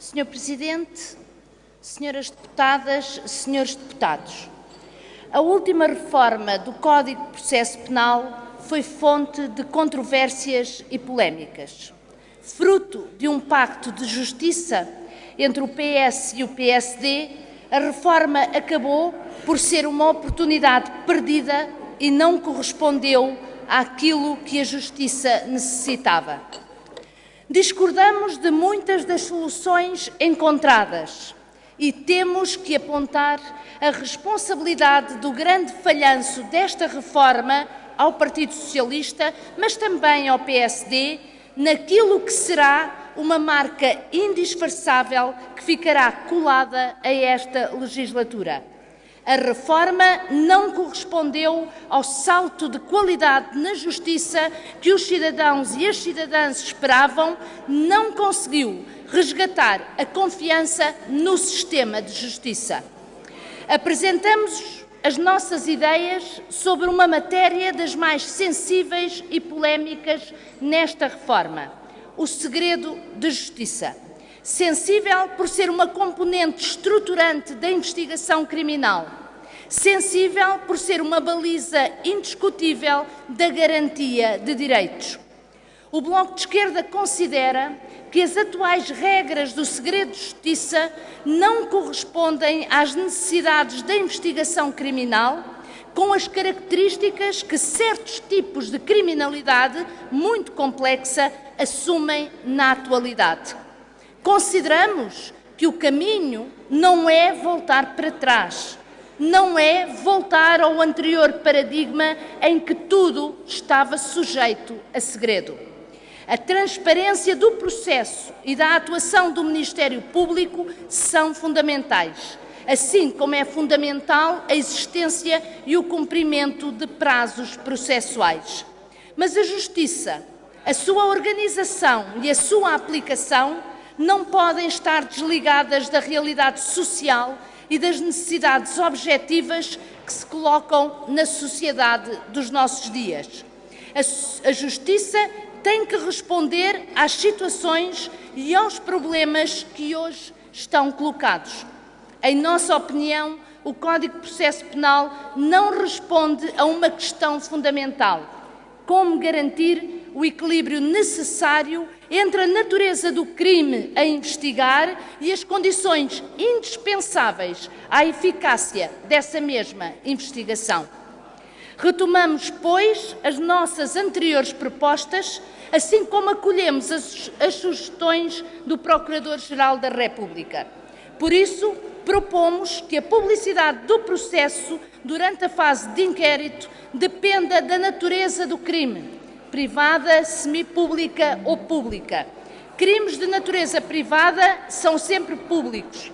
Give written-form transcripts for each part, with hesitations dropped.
Senhor Presidente, senhoras deputadas, senhores deputados, a última reforma do Código de Processo Penal foi fonte de controvérsias e polémicas. Fruto de um pacto de justiça entre o PS e o PSD, a reforma acabou por ser uma oportunidade perdida e não correspondeu àquilo que a justiça necessitava. Discordamos de muitas das soluções encontradas e temos que apontar a responsabilidade do grande falhanço desta reforma ao Partido Socialista, mas também ao PSD, naquilo que será uma marca indisfarçável que ficará colada a esta legislatura. A reforma não correspondeu ao salto de qualidade na justiça que os cidadãos e as cidadãs esperavam, não conseguiu resgatar a confiança no sistema de justiça. Apresentamos as nossas ideias sobre uma matéria das mais sensíveis e polémicas nesta reforma: o segredo de justiça. Sensível por ser uma componente estruturante da investigação criminal. Sensível por ser uma baliza indiscutível da garantia de direitos. O Bloco de Esquerda considera que as atuais regras do segredo de justiça não correspondem às necessidades da investigação criminal, com as características que certos tipos de criminalidade muito complexa assumem na atualidade. Consideramos que o caminho não é voltar para trás, não é voltar ao anterior paradigma em que tudo estava sujeito a segredo. A transparência do processo e da atuação do Ministério Público são fundamentais, assim como é fundamental a existência e o cumprimento de prazos processuais. Mas a Justiça, a sua organização e a sua aplicação não podem estar desligadas da realidade social e das necessidades objetivas que se colocam na sociedade dos nossos dias. A Justiça tem que responder às situações e aos problemas que hoje estão colocados. Em nossa opinião, o Código de Processo Penal não responde a uma questão fundamental: como garantir o equilíbrio necessário entre a natureza do crime a investigar e as condições indispensáveis à eficácia dessa mesma investigação. Retomamos, pois, as nossas anteriores propostas, assim como acolhemos as sugestões do Procurador-Geral da República. Por isso, propomos que a publicidade do processo durante a fase de inquérito dependa da natureza do crime, privada, semipública ou pública. Crimes de natureza privada são sempre públicos.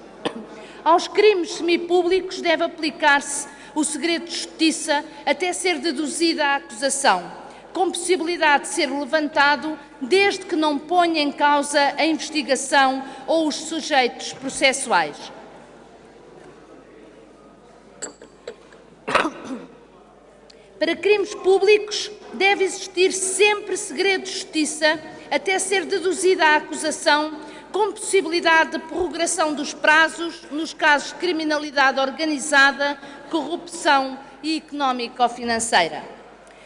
Aos crimes semipúblicos deve aplicar-se o segredo de justiça até ser deduzida a acusação, com possibilidade de ser levantado desde que não ponha em causa a investigação ou os sujeitos processuais. Para crimes públicos, deve existir sempre segredo de justiça até ser deduzida a acusação, com possibilidade de prorrogação dos prazos nos casos de criminalidade organizada, corrupção e económico-financeira.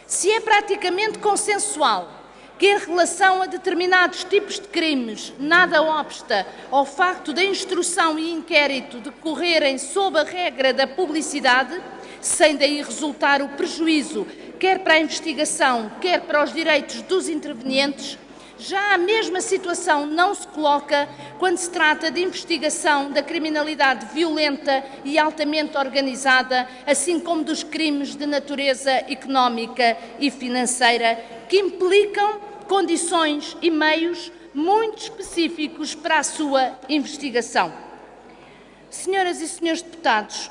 Se é praticamente consensual que, em relação a determinados tipos de crimes, nada obsta ao facto da instrução e inquérito decorrerem sob a regra da publicidade, sem daí resultar o prejuízo quer para a investigação, quer para os direitos dos intervenientes, já a mesma situação não se coloca quando se trata de investigação da criminalidade violenta e altamente organizada, assim como dos crimes de natureza económica e financeira, que implicam condições e meios muito específicos para a sua investigação. Senhoras e senhores deputados,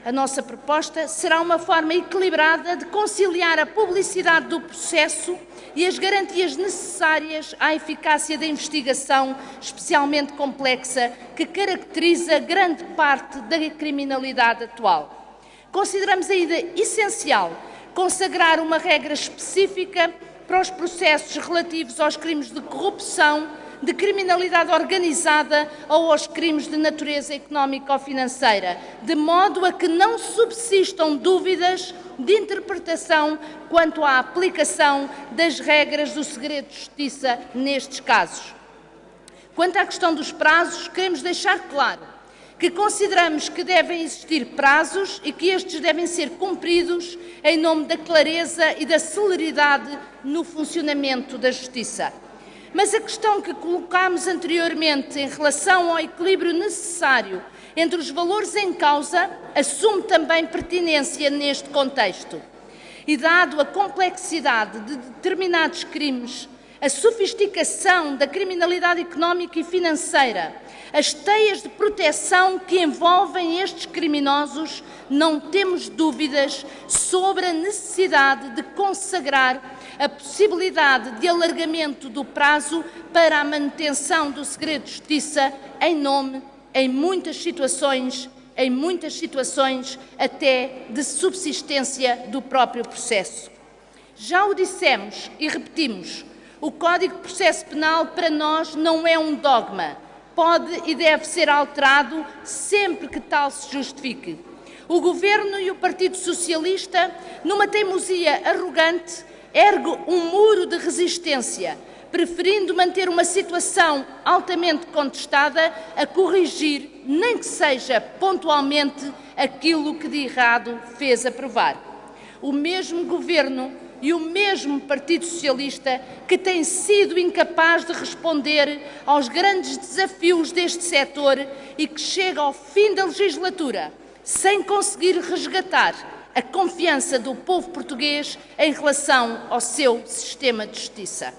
a nossa proposta será uma forma equilibrada de conciliar a publicidade do processo e as garantias necessárias à eficácia da investigação, especialmente complexa, que caracteriza grande parte da criminalidade atual. Consideramos ainda essencial consagrar uma regra específica para os processos relativos aos crimes de corrupção, de criminalidade organizada ou aos crimes de natureza económica ou financeira, de modo a que não subsistam dúvidas de interpretação quanto à aplicação das regras do segredo de justiça nestes casos. Quanto à questão dos prazos, queremos deixar claro que consideramos que devem existir prazos e que estes devem ser cumpridos em nome da clareza e da celeridade no funcionamento da Justiça. Mas a questão que colocámos anteriormente em relação ao equilíbrio necessário entre os valores em causa assume também pertinência neste contexto. E dado a complexidade de determinados crimes, a sofisticação da criminalidade económica e financeira, as teias de proteção que envolvem estes criminosos, não temos dúvidas sobre a necessidade de consagrar a possibilidade de alargamento do prazo para a manutenção do segredo de justiça em muitas situações, até de subsistência do próprio processo. Já o dissemos e repetimos, o Código de Processo Penal para nós não é um dogma. Pode e deve ser alterado sempre que tal se justifique. O Governo e o Partido Socialista, numa teimosia arrogante, ergue um muro de resistência, preferindo manter uma situação altamente contestada a corrigir, nem que seja pontualmente, aquilo que de errado fez aprovar. O mesmo Governo e o mesmo Partido Socialista que tem sido incapaz de responder aos grandes desafios deste setor e que chega ao fim da legislatura sem conseguir resgatar a confiança do povo português em relação ao seu sistema de justiça.